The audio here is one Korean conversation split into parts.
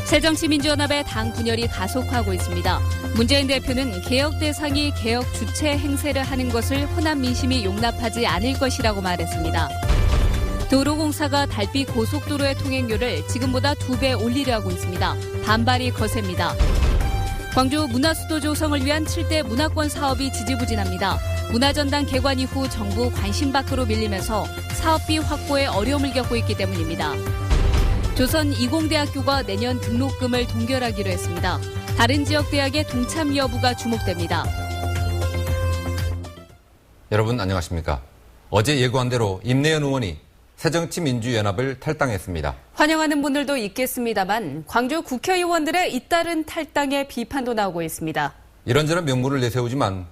새정치민주연합의 당 분열이 가속화하고 있습니다. 문재인 대표는 개혁 대상이 개혁 주체 행세를 하는 것을 호남 민심이 용납하지 않을 것이라고 말했습니다. 도로공사가 달빛 고속도로의 통행료를 지금보다 2배 올리려 하고 있습니다. 반발이 거셉니다. 광주 문화수도 조성을 위한 7대 문화권 사업이 지지부진합니다. 문화전당 개관 이후 정부 관심 밖으로 밀리면서 사업비 확보에 어려움을 겪고 있기 때문입니다. 조선이공대학교가 내년 등록금을 동결하기로 했습니다. 다른 지역 대학의 동참 여부가 주목됩니다. 여러분 안녕하십니까? 어제 예고한 대로 임내연 의원이 새정치민주연합을 탈당했습니다. 환영하는 분들도 있겠습니다만 광주 국회의원들의 잇따른 탈당에 비판도 나오고 있습니다. 이런저런 명분을 내세우지만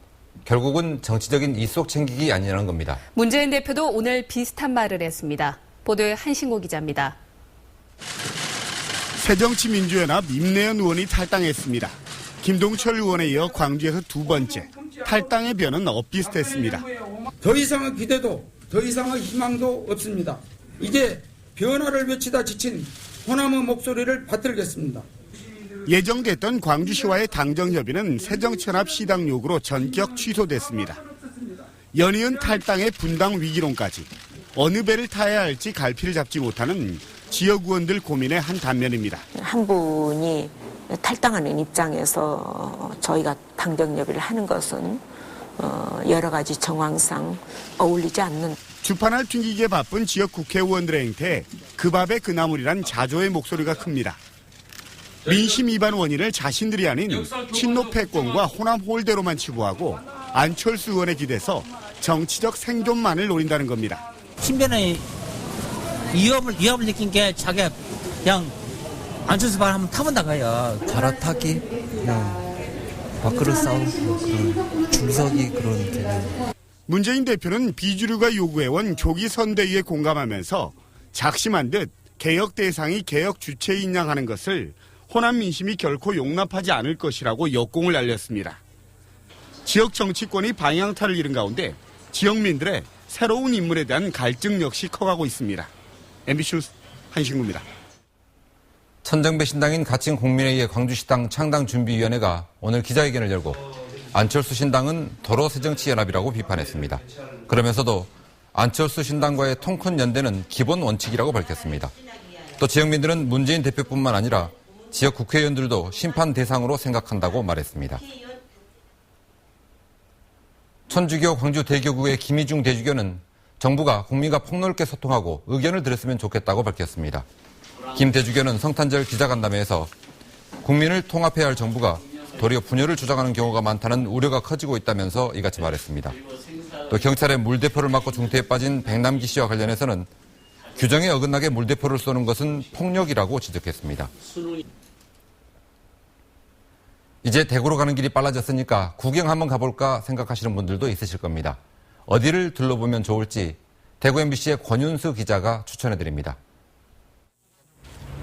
결국은 정치적인 이속 챙기기 아니냐는 겁니다. 문재인 대표도 오늘 비슷한 말을 했습니다. 보도에 한신고 기자입니다. 새정치민주연합 임내연 의원이 탈당했습니다. 김동철 의원에 이어 광주에서 두 번째. 탈당의 변은 엇비슷했습니다. 더 이상의 기대도 더 이상의 희망도 없습니다. 이제 변화를 외치다 지친 호남의 목소리를 받들겠습니다. 예정됐던 광주시와의 당정협의는 새정치연합 시당 요구로 전격 취소됐습니다. 연이은 탈당의 분당 위기론까지 어느 배를 타야 할지 갈피를 잡지 못하는 지역 의원들 고민의 한 단면입니다. 한 분이 탈당하는 입장에서 저희가 당정협의를 하는 것은 여러 가지 정황상 어울리지 않는. 주판을 튕기기에 바쁜 지역 국회의원들의 행태에 그 밥에 그 나물이란 자조의 목소리가 큽니다. 민심 위반 원인을 자신들이 아닌 친노 패권과 호남 홀대로만 치부하고 안철수 의원에 기대서 정치적 생존만을 노린다는 겁니다. 신변의 위협을 느낀 게 자기가 그냥 안철수 발 한번 타본다 가요. 갈아타기, 그냥 밖으로 싸우고 그런 중석이 그런 개념. 문재인 대표는 비주류가 요구해온 조기 선대위에 공감하면서 작심한 듯 개혁 대상이 개혁 주체인 양 하는 것을 호남 민심이 결코 용납하지 않을 것이라고 역공을 날렸습니다. 지역 정치권이 방향타를 잃은 가운데 지역민들의 새로운 인물에 대한 갈증 역시 커가고 있습니다. MBC 뉴스 한신구입니다. 천정배 신당인 가칭 국민의힘 광주시당 창당준비위원회가 오늘 기자회견을 열고 안철수 신당은 도로 새정치연합이라고 비판했습니다. 그러면서도 안철수 신당과의 통큰 연대는 기본 원칙이라고 밝혔습니다. 또 지역민들은 문재인 대표뿐만 아니라 지역 국회의원들도 심판 대상으로 생각한다고 말했습니다. 천주교 광주 대교구의 김희중 대주교는 정부가 국민과 폭넓게 소통하고 의견을 들었으면 좋겠다고 밝혔습니다. 김 대주교는 성탄절 기자간담회에서 국민을 통합해야 할 정부가 도리어 분열을 주장하는 경우가 많다는 우려가 커지고 있다면서 이같이 말했습니다. 또 경찰의 물대포를 맞고 중태에 빠진 백남기 씨와 관련해서는 규정에 어긋나게 물대포를 쏘는 것은 폭력이라고 지적했습니다. 이제 대구로 가는 길이 빨라졌으니까 구경 한번 가볼까 생각하시는 분들도 있으실 겁니다. 어디를 둘러보면 좋을지 대구 MBC의 권윤수 기자가 추천해드립니다.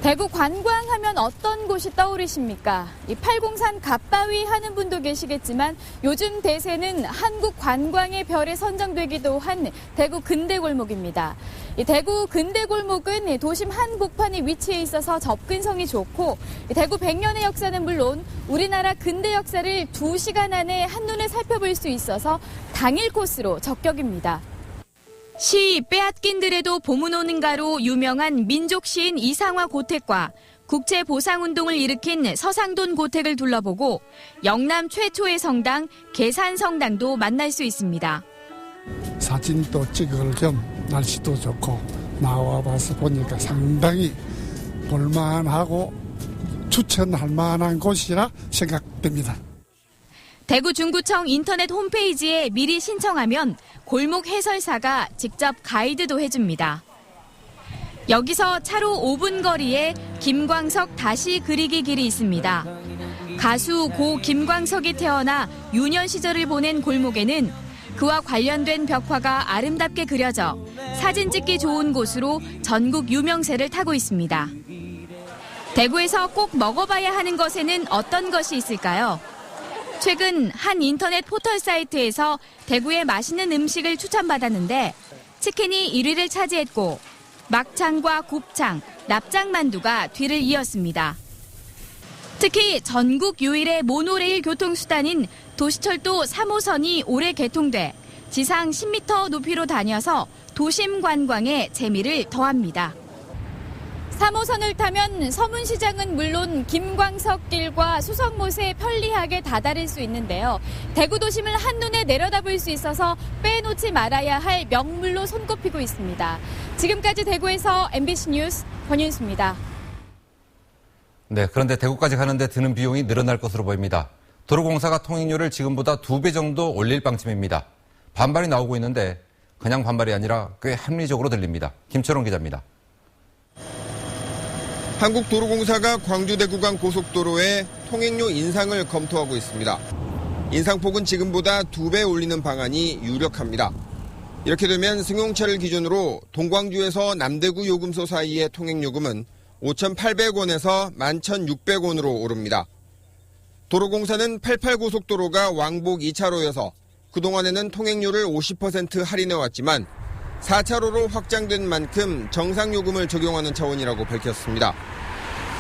대구 관광하면 어떤 곳이 떠오르십니까? 이 팔공산 갓바위 하는 분도 계시겠지만 요즘 대세는 한국 관광의 별에 선정되기도 한 대구 근대골목입니다. 이 대구 근대골목은 도심 한복판에 위치해 있어서 접근성이 좋고 대구 100년의 역사는 물론 우리나라 근대 역사를 2시간 안에 한눈에 살펴볼 수 있어서 당일 코스로 적격입니다. 시 빼앗긴들에도 봄은 오는가로 유명한 민족 시인 이상화 고택과 국채 보상운동을 일으킨 서상돈 고택을 둘러보고 영남 최초의 성당 계산성당도 만날 수 있습니다. 사진도 찍을 겸 날씨도 좋고 나와봐서 보니까 상당히 볼만하고 추천할 만한 곳이라 생각됩니다. 대구 중구청 인터넷 홈페이지에 미리 신청하면 골목 해설사가 직접 가이드도 해줍니다. 여기서 차로 5분 거리에 김광석 다시 그리기 길이 있습니다. 가수 고 김광석이 태어나 유년 시절을 보낸 골목에는 그와 관련된 벽화가 아름답게 그려져 사진 찍기 좋은 곳으로 전국 유명세를 타고 있습니다. 대구에서 꼭 먹어봐야 하는 것에는 어떤 것이 있을까요? 최근 한 인터넷 포털 사이트에서 대구의 맛있는 음식을 추천받았는데 치킨이 1위를 차지했고 막창과 곱창, 납작만두가 뒤를 이었습니다. 특히 전국 유일의 모노레일 교통수단인 도시철도 3호선이 올해 개통돼 지상 10m 높이로 다녀서 도심 관광에 재미를 더합니다. 3호선을 타면 서문시장은 물론 김광석길과 수성못에 편리하게 다다를 수 있는데요. 대구 도심을 한눈에 내려다볼 수 있어서 빼놓지 말아야 할 명물로 손꼽히고 있습니다. 지금까지 대구에서 MBC 뉴스 권윤수입니다. 네, 그런데 대구까지 가는데 드는 비용이 늘어날 것으로 보입니다. 도로공사가 통행료를 지금보다 2배 정도 올릴 방침입니다. 반발이 나오고 있는데 그냥 반발이 아니라 꽤 합리적으로 들립니다. 김철원 기자입니다. 한국도로공사가 광주-대구간 고속도로에 통행료 인상을 검토하고 있습니다. 인상폭은 지금보다 2배 올리는 방안이 유력합니다. 이렇게 되면 승용차를 기준으로 동광주에서 남대구 요금소 사이의 통행요금은 5,800원에서 11,600원으로 오릅니다. 도로공사는 88고속도로가 왕복 2차로여서 그동안에는 통행료를 50% 할인해왔지만 4차로로 확장된 만큼 정상요금을 적용하는 차원이라고 밝혔습니다.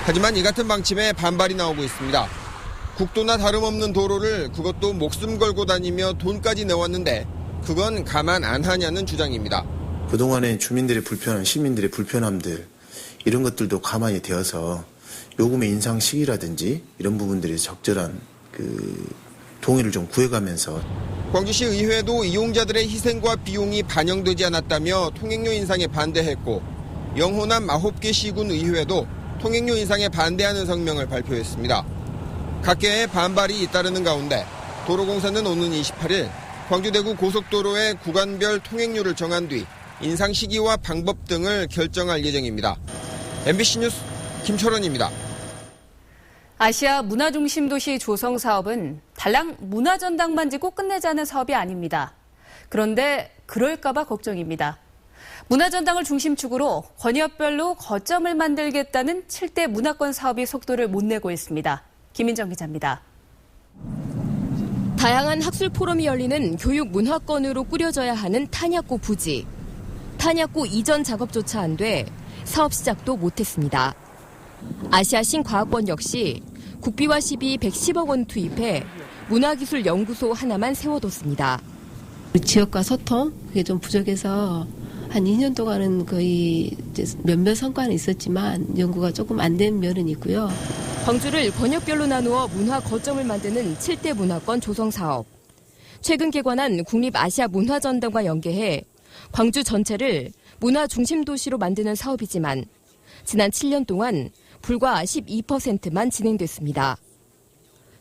하지만 이 같은 방침에 반발이 나오고 있습니다. 국도나 다름없는 도로를 그것도 목숨 걸고 다니며 돈까지 내왔는데 그건 가만 안 하냐는 주장입니다. 그동안에 주민들의 불편함, 시민들의 불편함들 이런 것들도 가만히 되어서 요금의 인상 시기라든지 이런 부분들이 적절한 동의를 좀 구해가면서 광주시 의회도 이용자들의 희생과 비용이 반영되지 않았다며 통행료 인상에 반대했고 영호남 9개 시군 의회도 통행료 인상에 반대하는 성명을 발표했습니다. 각계의 반발이 잇따르는 가운데 도로공사는 오는 28일 광주-대구 고속도로의 구간별 통행료를 정한 뒤 인상 시기와 방법 등을 결정할 예정입니다. MBC 뉴스 김철원입니다. 아시아 문화중심도시 조성 사업은 달랑 문화전당만 짓고 끝내자는 사업이 아닙니다. 그런데 그럴까봐 걱정입니다. 문화전당을 중심축으로 권역별로 거점을 만들겠다는 7대 문화권 사업이 속도를 못 내고 있습니다. 김민정 기자입니다. 다양한 학술 포럼이 열리는 교육 문화권으로 꾸려져야 하는 탄약고 부지. 탄약고 이전 작업조차 안 돼 사업 시작도 못했습니다. 아시아신과학원 역시 국비와 시비 110억 원 투입해 문화기술연구소 하나만 세워뒀습니다. 지역과 소통, 그게 좀 부족해서 한 2년 동안은 거의 몇몇 성과는 있었지만 연구가 조금 안 된 면은 있고요. 광주를 권역별로 나누어 문화 거점을 만드는 7대 문화권 조성 사업. 최근 개관한 국립아시아문화전당과 연계해 광주 전체를 문화 중심 도시로 만드는 사업이지만 지난 7년 동안 불과 12%만 진행됐습니다.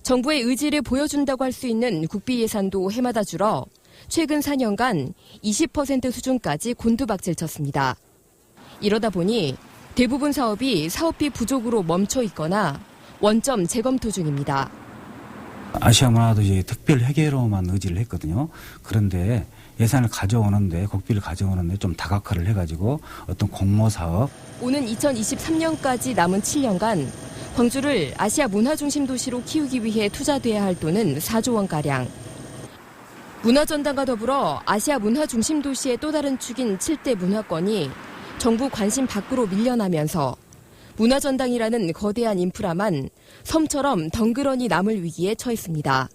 정부의 의지를 보여준다고 할 수 있는 국비 예산도 해마다 줄어 최근 4년간 20% 수준까지 곤두박질 쳤습니다. 이러다 보니 대부분 사업이 사업비 부족으로 멈춰 있거나 원점 재검토 중입니다. 아시아 문화도시 특별 회계로만 의지를 했거든요. 그런데 예산을 가져오는데 국비를 가져오는데 좀 다각화를 해가지고 어떤 공모 사업. 오는 2023년까지 남은 7년간 광주를 아시아 문화중심 도시로 키우기 위해 투자돼야 할 돈은 4조 원가량. 문화전당과 더불어 아시아 문화중심 도시의 또 다른 축인 7대 문화권이 정부 관심 밖으로 밀려나면서 문화전당이라는 거대한 인프라만 섬처럼 덩그러니 남을 위기에 처했습니다.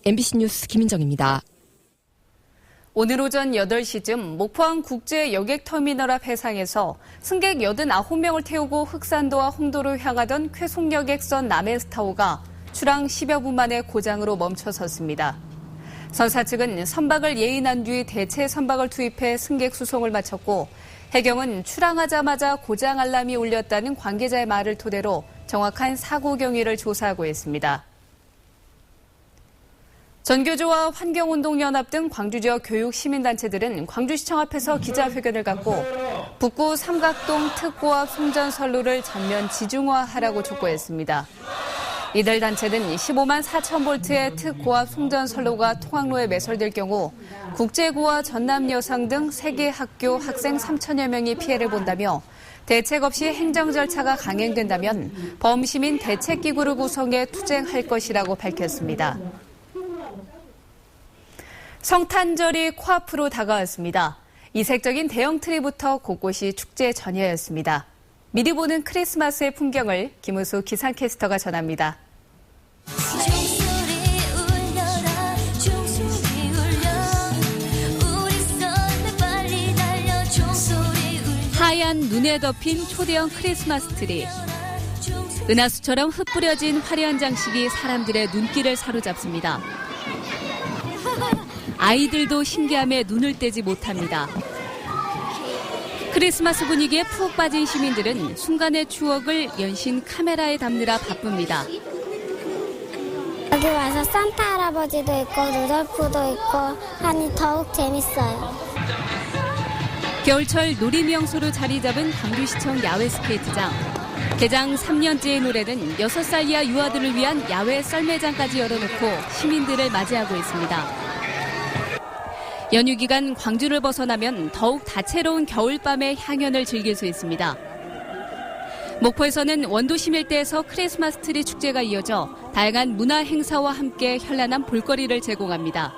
MBC 뉴스 김민정입니다. 오늘 오전 8시쯤 목포항 국제 여객터미널 앞 해상에서 승객 89명을 태우고 흑산도와 홍도로 향하던 쾌속여객선 남해스타호가 출항 10여 분 만에 고장으로 멈춰섰습니다. 선사 측은 선박을 예인한 뒤 대체 선박을 투입해 승객 수송을 마쳤고 해경은 출항하자마자 고장 알람이 울렸다는 관계자의 말을 토대로 정확한 사고 경위를 조사하고 있습니다. 전교조와 환경운동연합 등 광주 지역 교육 시민단체들은 광주시청 앞에서 기자회견을 갖고 북구 삼각동 특고압 송전선로를 전면 지중화하라고 촉구했습니다. 이들 단체는 15만 4천 볼트의 특고압 송전선로가 통학로에 매설될 경우 국제고와 전남여상 등 3개 학교 학생 3천여 명이 피해를 본다며 대책 없이 행정 절차가 강행된다면 범시민 대책기구를 구성해 투쟁할 것이라고 밝혔습니다. 성탄절이 코앞으로 다가왔습니다. 이색적인 대형 트리부터 곳곳이 축제 전야였습니다. 미리 보는 크리스마스의 풍경을 김우수 기상캐스터가 전합니다. 하얀 눈에 덮인 초대형 크리스마스 트리. 은하수처럼 흩뿌려진 화려한 장식이 사람들의 눈길을 사로잡습니다. 아이들도 신기함에 눈을 떼지 못합니다. 크리스마스 분위기에 푹 빠진 시민들은 순간의 추억을 연신 카메라에 담느라 바쁩니다. 여기 와서 산타 할아버지도 있고 루돌프도 있고 하니 더욱 재밌어요. 겨울철 놀이명소로 자리 잡은 광주시청 야외 스케이트장. 개장 3년째의 노래는 6살 이하 유아들을 위한 야외 썰매장까지 열어놓고 시민들을 맞이하고 있습니다. 연휴 기간 광주를 벗어나면 더욱 다채로운 겨울밤의 향연을 즐길 수 있습니다. 목포에서는 원도심 일대에서 크리스마스 트리 축제가 이어져 다양한 문화 행사와 함께 현란한 볼거리를 제공합니다.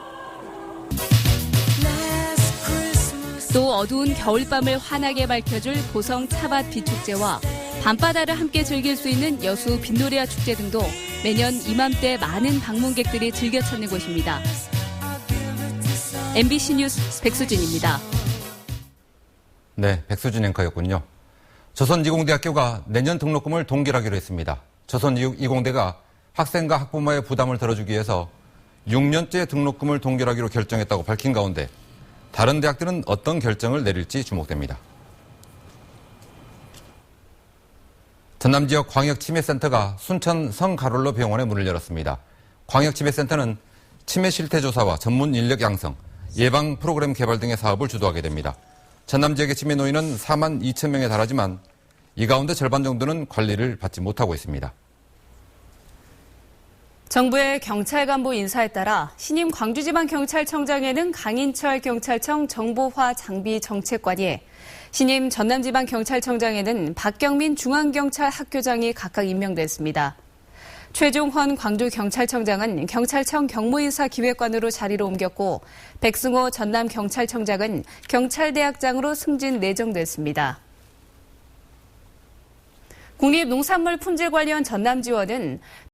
또 어두운 겨울밤을 환하게 밝혀줄 고성 차밭 비축제와 밤바다를 함께 즐길 수 있는 여수 빈노래아 축제 등도 매년 이맘때 많은 방문객들이 즐겨 찾는 곳입니다. MBC 뉴스 백수진입니다. 네, 백수진 앵커였군요. 조선이공대학교가 내년 등록금을 동결하기로 했습니다. 조선이공대가 학생과 학부모의 부담을 덜어주기 위해서 6년째 등록금을 동결하기로 결정했다고 밝힌 가운데 다른 대학들은 어떤 결정을 내릴지 주목됩니다. 전남 지역 광역치매센터가 순천 성가롤로 병원에 문을 열었습니다. 광역치매센터는 치매 실태 조사와 전문 인력 양성, 예방 프로그램 개발 등의 사업을 주도하게 됩니다. 전남 지역의 치매 노인은 4만 2천 명에 달하지만 이 가운데 절반 정도는 관리를 받지 못하고 있습니다. 정부의 경찰 간부 인사에 따라 신임 광주지방경찰청장에는 강인철 경찰청 정보화 장비 정책관이, 신임 전남지방경찰청장에는 박경민 중앙경찰 학교장이 각각 임명됐습니다. 최종헌 광주경찰청장은 경찰청 경무인사 기획관으로 자리를 옮겼고, 백승호 전남경찰청장은 경찰대학장으로 승진 내정됐습니다. 국립농산물품질관리원 전남지원은